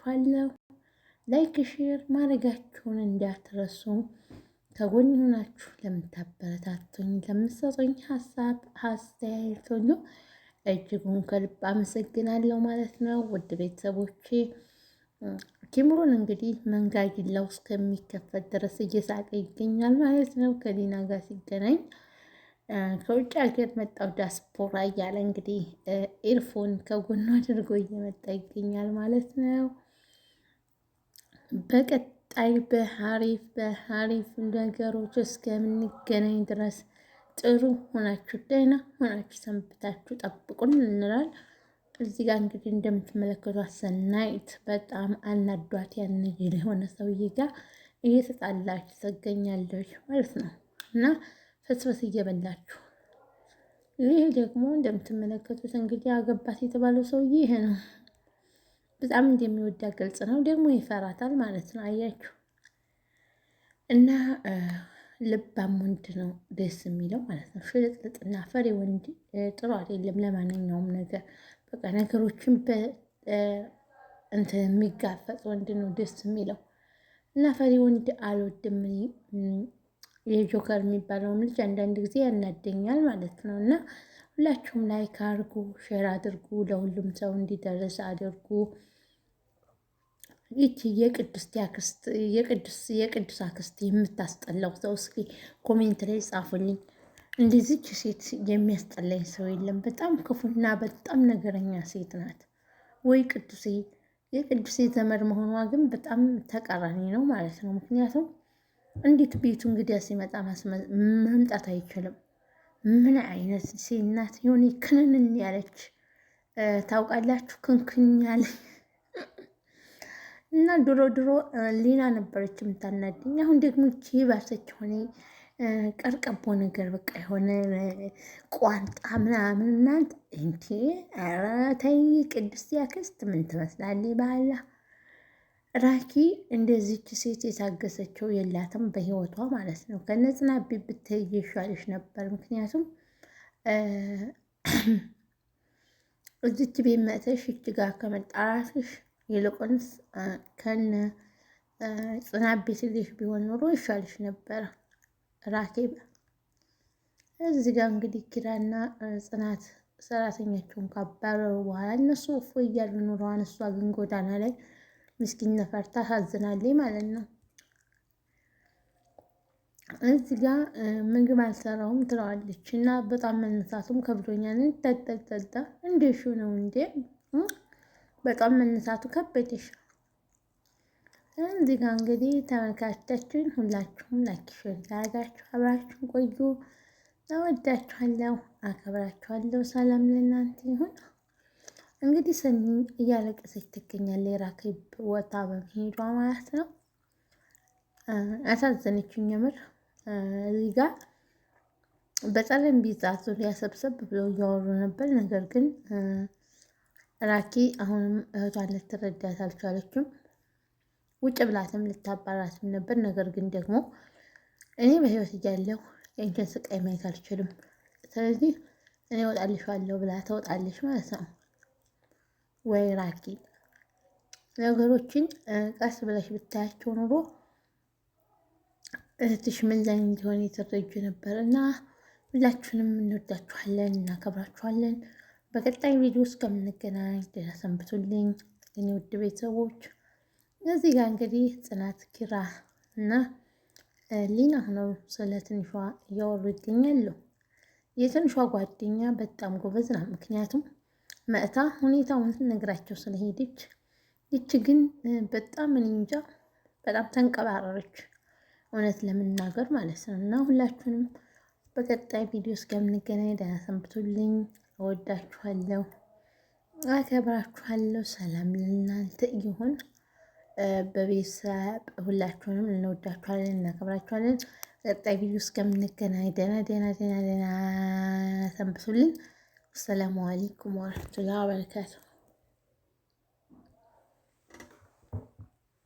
ወዳችኋለሁ። ላይክ ሼር ማድረጋችሁን እንዳትረሱ። ከጎን ሆናችሁ ለምታበረታቱኝ ለምትሰጡኝ ሀሳብ አስተያየት ሁሉ እጅጉን ከልብ አመሰግናለሁ ማለት ነው። ውድ ቤተሰቦቼ ኪምሩን እንግዲህ መንጋጊላው እስከሚከፈት ድረስ እየሳቀ ይገኛል ማለት ነው። ከሊና ጋር ሲገናኝ ከውጭ ሀገር መጣው ዲያስፖራ እያለ እንግዲህ ኤርፎን ከጎኑ አድርጎ እየመጣ ይገኛል ማለት ነው። በቀጣይ በሀሪፍ ነገሮች እስከምንገናኝ ድረስ ጥሩ ሆናችሁ ደህና ሆናችሁ ሰንብታችሁ ጠብቁን እንላል። እዚህ ጋር እንግዲህ እንደምትመለከቷት ሰናይት በጣም አናዷት ያንጅል የሆነ ሰውዬ ጋር እየተጣላች ትገኛለች ማለት ነው። እና ፈስፈስ እየበላችሁ ይህ ደግሞ እንደምትመለከቱት እንግዲህ አገባት የተባለው ሰውዬ ይሄ ነው። በጣም እንደሚወዳት ግልጽ ነው። ደግሞ ይፈራታል ማለት ነው። አያችሁ እና ልባም ወንድ ነው ደስ የሚለው ማለት ነው። ሽልጥልጥና ፈሪ ወንድ ጥሩ አይደለም ለማንኛውም ነገር። በቃ ነገሮችን እንትን የሚጋፈጥ ወንድ ነው ደስ የሚለው እና ፈሪ ወንድ አልወድም። የጆከር የሚባለውን ልጅ አንዳንድ ጊዜ ያናደኛል ማለት ነው። እና ሁላችሁም ላይክ አድርጉ፣ ሼር አድርጉ፣ ለሁሉም ሰው እንዲደርስ አድርጉ። ይቺ የቅዱስ አክስት የምታስጠላው ሰው እስኪ ኮሜንት ላይ ጻፉልኝ። እንደዚች ሴት የሚያስጠላኝ ሰው የለም። በጣም ክፉና በጣም ነገረኛ ሴት ናት። ወይ ቅዱሴ የቅዱሴ ዘመድ መሆኗ ግን በጣም ተቃራኒ ነው ማለት ነው። ምክንያቱም እንዴት ቤቱ እንግዲያ ሲመጣ መምጣት አይችልም? ምን አይነት ሴት ናት? የሆነ ክንንን ያለች ታውቃላችሁ፣ ክንክን ያለ እና ድሮ ሊና ነበረች የምታናድኝ። አሁን ደግሞ ይቺ ባሰች ሆነ ቀርቀቦ ነገር በቃ የሆነ ቋንጣ ምናምን እናንተ እንዴ! ኧረ ተይ ቅድስት ያክስት ምን ትመስላለች? ባህላ ራኪ እንደዚች ሴት የታገሰችው የላትም በህይወቷ ማለት ነው። ከነጽናት ብትይ ይሻልሽ ነበር። ምክንያቱም እዚች ቤት መጥተሽ እች ጋር ከመጣራትሽ ይልቁንስ ከነ ጽናት ቤት ልጅ ቢሆን ኖሮ ይሻልሽ ነበረ። ራኬብ እዚህ ጋር እንግዲህ ኪራና ጽናት ሰራተኛቸውን ካባረሩ በኋላ እነሱ እፎ እያሉ ኑረዋን፣ እሷ ግን ጎዳና ላይ ምስኪን ነፈርታ ታዝናለች ማለት ነው። እዚህ ጋ ምግብ አልሰራውም ትለዋለች እና በጣም መነሳቱም ከብዶኛል። ጠጠጠጠ እንዴሹ ነው እንዴ? በጣም መነሳቱ ከበደሽ። እዚህ ጋ እንግዲህ ተመልካቾቻችን ሁላችሁም ላይክ ሼር ያደርጋችሁ አብራችሁን ቆዩ። እወዳችኋለሁ፣ አከብራችኋለሁ። ሰላም ለእናንተ ይሁን። እንግዲህ ሰኒ እያለቀሰች ትገኛለች። የራኬብ ወጣ በመሄዷ ማለት ነው። አሳዘነችኝ የምር። እዚህ ጋር በጠረጴዛ ዙሪያ ሰብሰብ ብለው እያወሩ ነበር። ነገር ግን ራኪ አሁንም እህቷን ልትረዳት አልቻለችም። ውጭ ብላትም ልታባራትም ነበር። ነገር ግን ደግሞ እኔ በህይወት እያለሁ የእንጀን ስቃይ ማየት አልችልም፣ ስለዚህ እኔ እወጣልሻለሁ ብላ ተወጣለች ማለት ነው። ወይ ራኪ ነገሮችን ቀስ ብለሽ ብታያቸው ኑሮ እህትሽ ምን ላይ እንዲሆን የተረጁ ነበር። እና ሁላችሁንም እንወዳችኋለን፣ እናከብራችኋለን። በቀጣይ ቪዲዮ እስከምንገናኝ ደህና ሰንብቱልኝ የኔ ውድ ቤተሰቦች። እዚህ ጋር እንግዲህ ጽናት ኪራ እና ሊና ሆነው ስለ ትንሿ እያወሩ ይገኛሉ። የትንሿ ጓደኛ በጣም ጎበዝ ናት። ምክንያቱም መእታ ሁኔታውን ነግራቸው ስለሄደች፣ ይች ግን በጣም እኔ እንጃ በጣም ተንቀባረረች፣ እውነት ለመናገር ማለት ነው። እና ሁላችሁንም በቀጣይ ቪዲዮ እስከምንገናኝ ደህና ሰንብቱልኝ። እወዳችኋለሁ፣ አከብራችኋለሁ። ሰላም ለእናንተ ይሁን። በቤተሰብ ሁላችሁንም እንወዳችኋለን፣ እናከብራችኋለን። ቀጣይ ቪዲዮ እስከምንገናኝ ደህና ሰንብቱልኝ። አሰላሙ አለይኩም ወረህመቱላሂ ወበረካቱሁ።